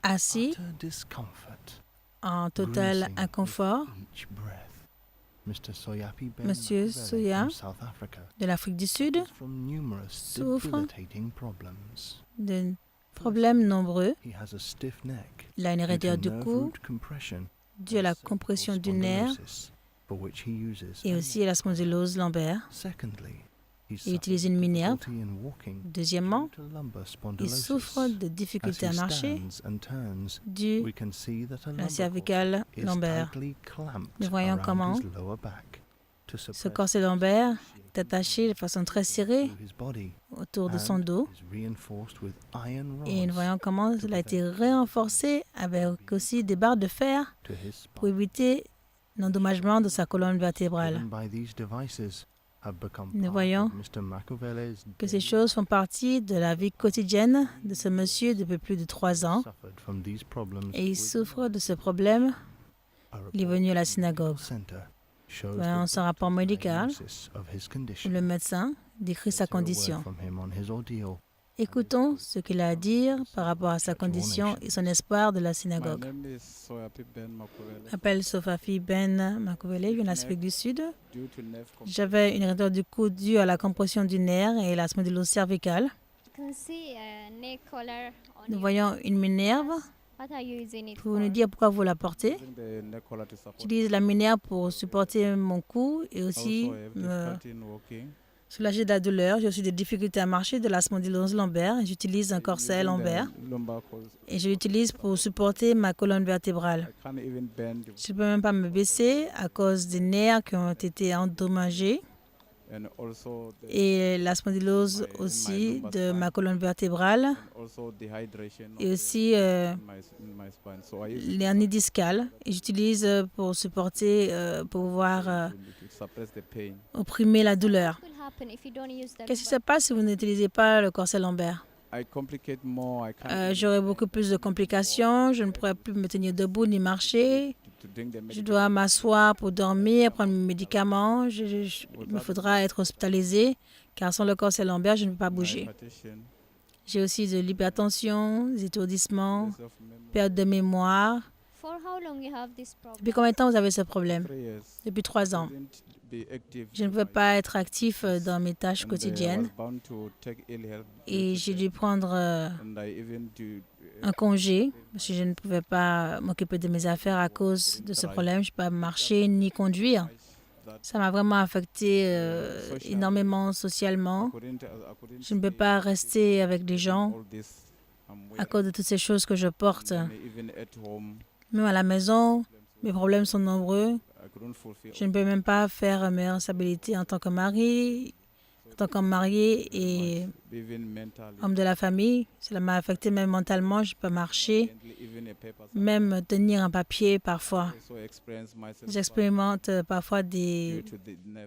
assis en total inconfort. Monsieur Soya de l'Afrique du Sud souffre de problèmes nombreux. Il a une raideur du cou due à la compression du nerf et aussi à la spondylose lombaire. Il utilise une minerve. Deuxièmement, il souffre de difficultés à marcher due à la cervicale lombaire. Nous voyons comment ce corset lombaire est attaché de façon très serrée autour de son dos. Et nous voyons comment cela a été renforcé avec aussi des barres de fer pour éviter l'endommagement de sa colonne vertébrale. Nous voyons que ces choses font partie de la vie quotidienne de ce monsieur depuis plus de 3 ans et il souffre de ce problème. Il est venu à la synagogue. Voyons son rapport médical où le médecin décrit sa condition. Écoutons ce qu'il a à dire par rapport à sa condition et son espoir de la synagogue. Je m'appelle Sofafi Ben Makouvele, je viens d'Afrique du Sud. J'avais une raideur du cou due à la compression du nerf et la spondylose cervicale. Nous voyons une minerve. Pour nous dire pourquoi vous la portez. J'utilise la minerve pour supporter mon cou et aussi me soulager de la douleur. J'ai aussi des difficultés à marcher, de la spondylose lombaire. J'utilise un corset lombaire et je l'utilise pour supporter ma colonne vertébrale. Je ne peux même pas me baisser à cause des nerfs qui ont été endommagés et la spondylose aussi de ma colonne vertébrale et aussi l'hernie discale. Et j'utilise pour supporter, pour pouvoir opprimer la douleur. Qu'est-ce qui se passe si vous n'utilisez pas le corset lombaire? J'aurai beaucoup plus de complications. Je ne pourrai plus me tenir debout ni marcher. Je dois m'asseoir pour dormir, prendre mes médicaments. Il me faudra être hospitalisé car sans le corset lombaire, je ne peux pas bouger. J'ai aussi de l'hypertension, des étourdissements, perte de mémoire. Depuis combien de temps vous avez ce problème? Depuis 3 ans. Je ne pouvais pas être actif dans mes tâches quotidiennes et j'ai dû prendre un congé parce que je ne pouvais pas m'occuper de mes affaires à cause de ce problème. Je ne peux pas marcher ni conduire. Ça m'a vraiment affecté énormément socialement. Je ne peux pas rester avec des gens à cause de toutes ces choses que je porte. Même à la maison, mes problèmes sont nombreux. Je ne peux même pas faire mes responsabilités en tant que mari, en tant qu'homme marié et homme de la famille. Cela m'a affecté même mentalement. Je peux marcher, même tenir un papier parfois. J'expérimente parfois des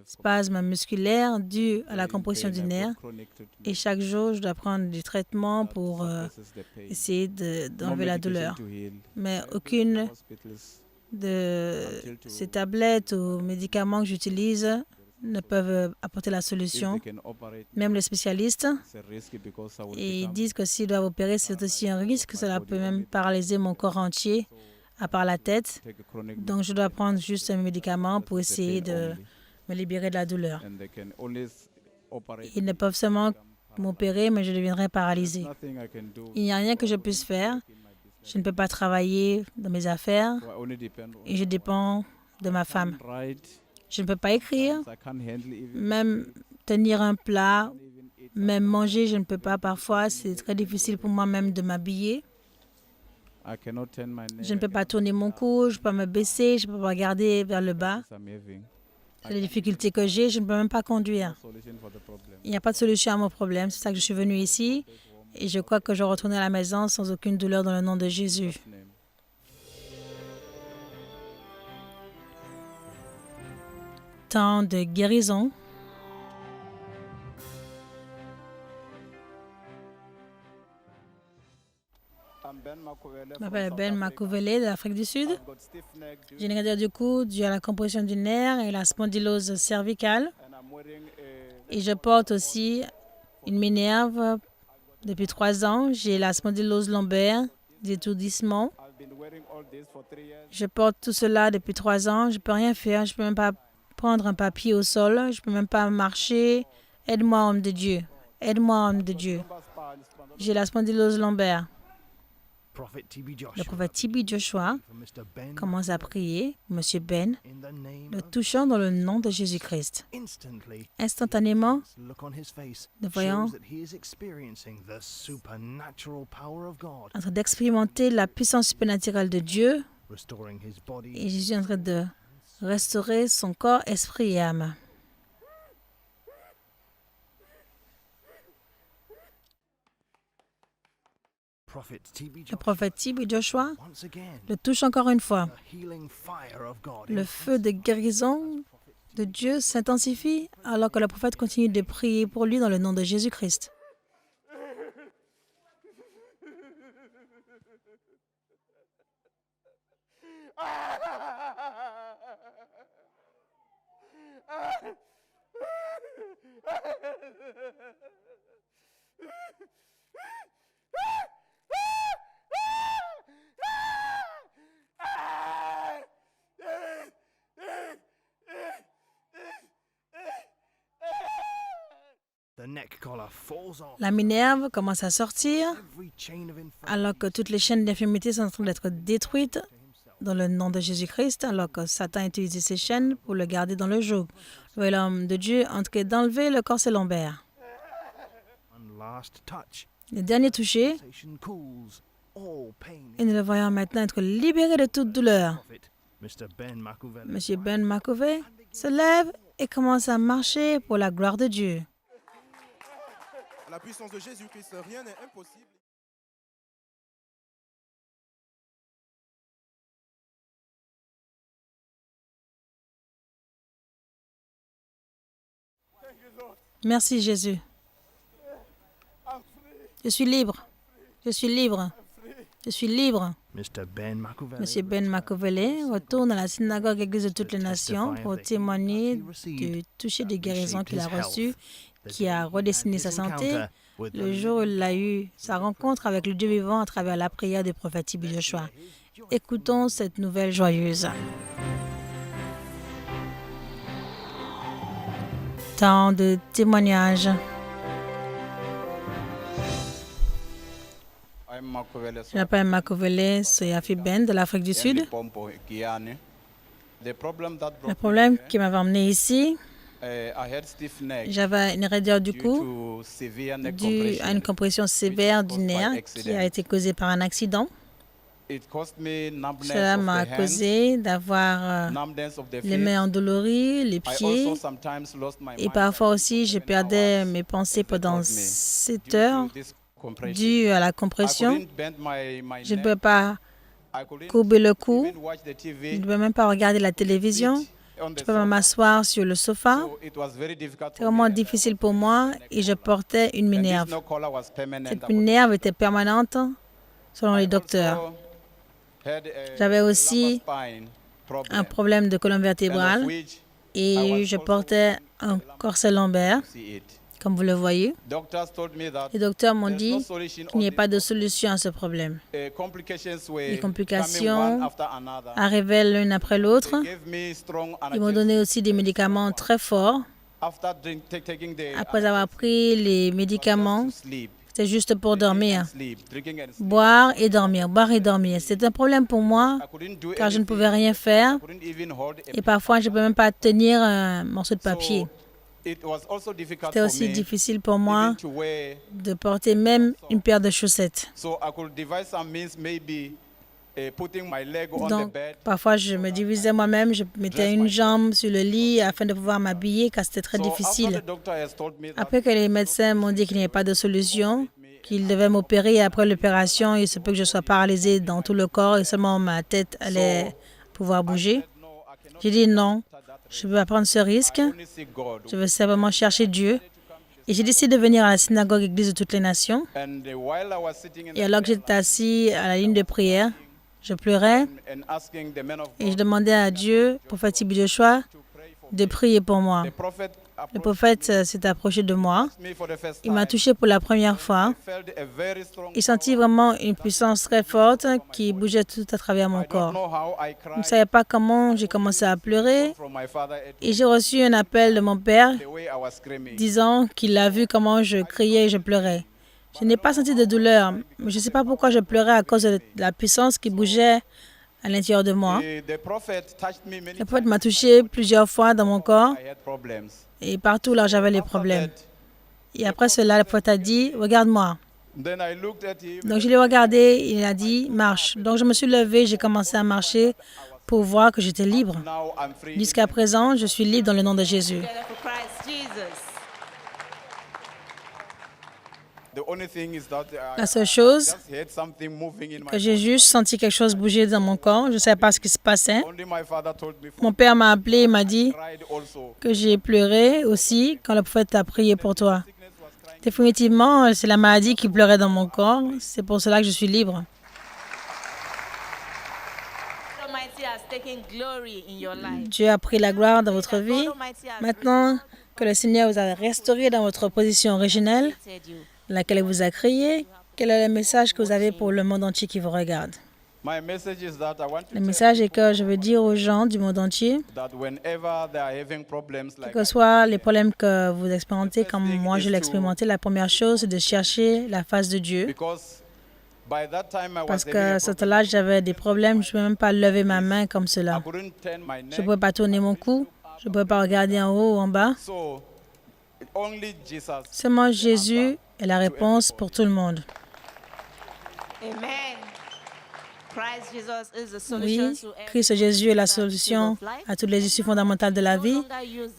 spasmes musculaires dus à la compression du nerf. Et chaque jour, je dois prendre du traitement pour essayer d'enlever la douleur. Mais aucune de ces tablettes ou médicaments que j'utilise ne peuvent apporter la solution. Même les spécialistes, et ils disent que s'ils doivent opérer, c'est aussi un risque. Cela peut même paralyser mon corps entier, à part la tête. Donc, je dois prendre juste un médicament pour essayer de me libérer de la douleur. Ils ne peuvent seulement m'opérer, mais je deviendrai paralysée. Il n'y a rien que je puisse faire. Je ne peux pas travailler dans mes affaires et je dépends de ma femme. Je ne peux pas écrire, même tenir un plat, même manger, je ne peux pas parfois. C'est très difficile pour moi même de m'habiller. Je ne peux pas tourner mon cou, je ne peux pas me baisser, je ne peux pas regarder vers le bas. C'est les difficultés que j'ai, je ne peux même pas conduire. Il n'y a pas de solution à mon problème, c'est ça que je suis venue ici. Et je crois que je retourne à la maison sans aucune douleur dans le nom de Jésus. Temps de guérison. Je m'appelle Ben Makouvele de l'Afrique du Sud. J'ai une raideur du cou due à la compression du nerf et la spondylose cervicale. Et je porte aussi une minerve Depuis 3 ans, j'ai la spondylose lombaire, des étourdissements. Je porte tout cela depuis 3 ans. Je ne peux rien faire. Je ne peux même pas prendre un papier au sol. Je ne peux même pas marcher. Aide-moi, homme de Dieu. Aide-moi, homme de Dieu. J'ai la spondylose lombaire. Le prophète TB Joshua commence à prier, M. Ben, le touchant dans le nom de Jésus-Christ. Instantanément, nous voyons en train d'expérimenter la puissance supernaturelle de Dieu et Jésus est en train de restaurer son corps, esprit et âme. Le prophète TB Joshua le touche encore une fois. Le feu de guérison de Dieu s'intensifie alors que le prophète continue de prier pour lui dans le nom de Jésus-Christ. La minerve commence à sortir alors que toutes les chaînes d'infirmité sont en train d'être détruites dans le nom de Jésus-Christ, alors que Satan a utilisé ces chaînes pour le garder dans le joug. L'homme de Dieu en train d'enlever le corset lombaire. Le dernier toucher, et nous le voyons maintenant être libéré de toute douleur. Monsieur Ben McAvey se lève et commence à marcher pour la gloire de Dieu. À la puissance de Jésus-Christ, rien n'est impossible. Merci Jésus. Je suis libre. Je suis libre. Je suis libre. Monsieur Ben McAvey retourne à la synagogue Église de toutes les nations pour témoigner du toucher de guérison qu'il a reçu, qui a redessiné sa santé le jour où il a eu sa rencontre avec le Dieu vivant à travers la prière du prophète TB Joshua. Écoutons cette nouvelle joyeuse. Temps de témoignage. Je m'appelle Makuvele Soyafi Ben de l'Afrique du Sud. Le problème qui m'avait emmené ici, j'avais une raideur du cou due à une compression sévère du nerf qui a été causée par un accident. Cela m'a causé d'avoir les mains endolories, les pieds. Et parfois aussi, je perdais mes pensées pendant 7 heures dû à la compression. Je ne pouvais pas courber le cou. Je ne pouvais même pas regarder la télévision. Je ne pouvais pas m'asseoir sur le sofa. C'était vraiment difficile pour moi et je portais une minerve. Cette minerve était permanente selon les docteurs. J'avais aussi un problème de colonne vertébrale et je portais un corset lombaire, comme vous le voyez. Les docteurs m'ont dit qu'il n'y a pas de solution à ce problème. Les complications arrivaient l'une après l'autre. Ils m'ont donné aussi des médicaments très forts. Après avoir pris les médicaments, c'était juste pour dormir. Boire et dormir, boire et dormir. C'était un problème pour moi car je ne pouvais rien faire et parfois je ne pouvais même pas tenir un morceau de papier. C'était aussi difficile pour moi de porter même une paire de chaussettes. Donc, parfois, je me divisais moi-même, je mettais une jambe sur le lit afin de pouvoir m'habiller car c'était très difficile. Après que les médecins m'ont dit qu'il n'y avait pas de solution, qu'ils devaient m'opérer et après l'opération, il se peut que je sois paralysée dans tout le corps et seulement ma tête allait pouvoir bouger. J'ai dit non, je ne peux pas prendre ce risque. Je veux simplement chercher Dieu. Et j'ai décidé de venir à la synagogue Église de toutes les nations. Et alors que j'étais assis à la ligne de prière, je pleurais et je demandais à Dieu, prophète TB Joshua, de prier pour moi. le prophète s'est approché de moi. Il m'a touché pour la première fois. Il sentit vraiment une puissance très forte qui bougeait tout à travers mon corps. Je ne savais pas comment j'ai commencé à pleurer et j'ai reçu un appel de mon père disant qu'il a vu comment je criais et je pleurais. Je n'ai pas senti de douleur, mais je ne sais pas pourquoi je pleurais à cause de la puissance qui bougeait à l'intérieur de moi. Le prophète m'a touché plusieurs fois dans mon corps et partout là j'avais les problèmes. Et après cela, le prophète a dit, « Regarde-moi. » Donc je l'ai regardé et il a dit, « Marche. » Donc je me suis levée, j'ai commencé à marcher pour voir que j'étais libre. Jusqu'à présent, je suis libre dans le nom de Jésus. La seule chose, que j'ai juste senti quelque chose bouger dans mon corps. Je ne savais pas ce qui se passait. Mon père m'a appelé et m'a dit que j'ai pleuré aussi quand le prophète a prié pour toi. Définitivement, c'est la maladie qui pleurait dans mon corps. C'est pour cela que je suis libre. Dieu a pris la gloire dans votre vie. Maintenant que le Seigneur vous a restauré dans votre position originelle, laquelle vous a créé, quel est le message que vous avez pour le monde entier qui vous regarde? Le message est que je veux dire aux gens du monde entier, quels que soient les problèmes que vous expérimentez, comme moi je l'ai expérimenté, la première chose, c'est de chercher la face de Dieu. Parce qu'à ce temps-là, j'avais des problèmes, je ne pouvais même pas lever ma main comme cela. Je ne pouvais pas tourner mon cou, je ne pouvais pas regarder en haut ou en bas. Seulement Jésus est la réponse pour tout le monde. Oui, Christ Jésus est la solution à toutes les issues fondamentales de la vie.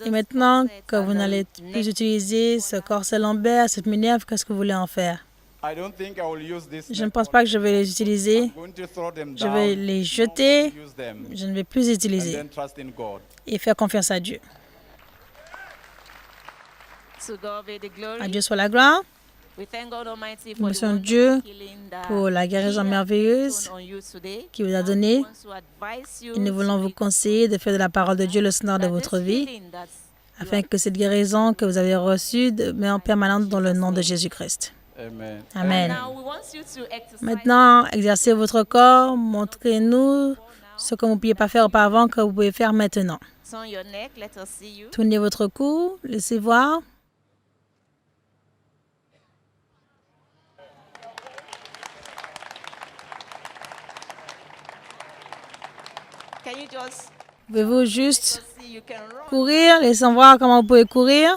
Et maintenant que vous n'allez plus utiliser ce corset lombaire, cette minerve, qu'est-ce que vous voulez en faire? Je ne pense pas que je vais les utiliser. Je vais les jeter. Je ne vais plus les utiliser. Et faire confiance à Dieu. À Dieu soit la gloire. Nous remercions Dieu pour la guérison merveilleuse qu'il vous a donnée. Et nous voulons vous conseiller de faire de la parole de Dieu le standard de votre vie, afin que cette guérison que vous avez reçue demeure permanente dans le nom de Jésus-Christ. Amen. Maintenant, exercez votre corps. Montrez-nous ce que vous ne pouviez pas faire auparavant que vous pouvez faire maintenant. Tournez votre cou, laissez voir. Pouvez-vous juste courir? Laissons voir comment vous pouvez courir.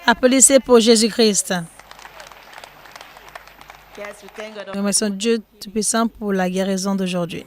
Applaudissez pour Jésus-Christ. Nous remercions Dieu Tout-Puissant pour la guérison d'aujourd'hui.